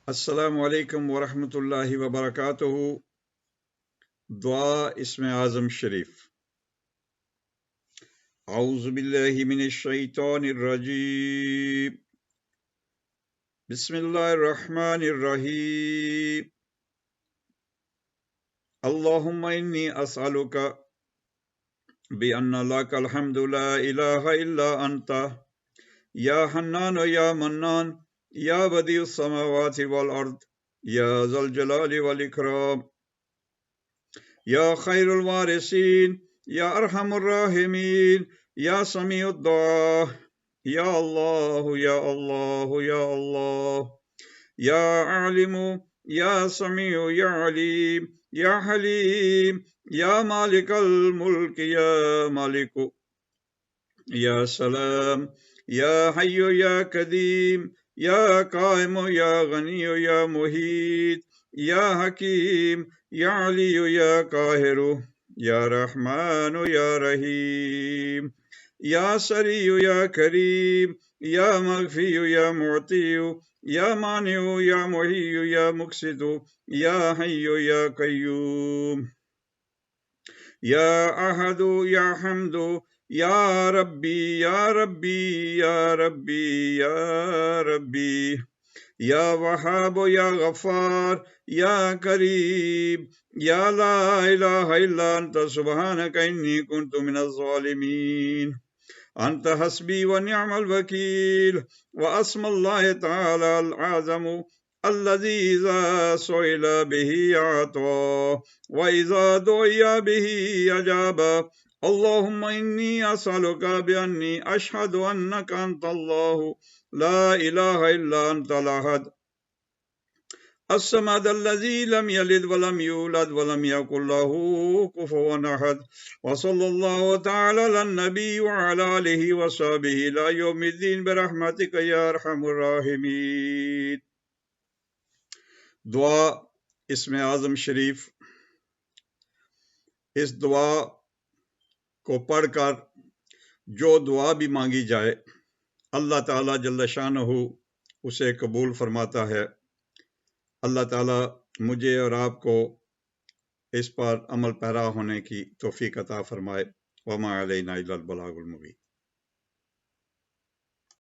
السلام علیکم ورحمۃ اللہ وبرکاتہ۔ دعا اسم اعظم شریف۔ اعوذ باللہ من الشیطان الرجیم، بسم اللہ الرحمن الرحیم۔ اللہم انی اسألک بأن لک الحمد لا الہ الا انت یا حنان یا منان یا بدیع السماوات والارض یا ذا الجلال والاکرام یا خیر الوارثین یا ارحم الراحمین یا سمیع الدعاء یا اللہ یا اللہ یا اللہ یا عالم یا سمیع یا علیم یا حلیم یا مالک الملک یا مالک یا سلام یا حی یا قدیم یا قائم یا غنی یا محیط یا حکیم یا علی یا قاہر یا رحمان یا رحیم یا سریع یا کریم یا مغفی یا معطی یا مانع یا محی یا مقسط یا حی یا قیوم یا احد یا حمد یا ربی یا ربی یا ربی یا ربی یا وہاب یا غفار یا کریم یا لا الہ الا انت سبحانک انی کنت من الظالمین انت حسبی ونعم الوکیل واسم اللہ تعالی العظم الذي إذا سئل به أعطى وإذا دعي به أجاب اللهم إني أسألك بأني أشهد أنك أنت الله لا إله إلا أنت الأحد الصمد الذي لم يلد ولم يولد ولم يكن له كفوا أحد وصلى الله تعالى على النبي وعلى آله وصحبه إلى يوم الدين برحمتك يا أرحم الراحمين۔ دعا اسم اعظم شریف۔ اس دعا کو پڑھ کر جو دعا بھی مانگی جائے اللہ تعالیٰ جل شانہ اسے قبول فرماتا ہے۔ اللہ تعالیٰ مجھے اور آپ کو اس پر عمل پیرا ہونے کی توفیق عطا فرمائے۔ وما علینا الا البلاغ المبین۔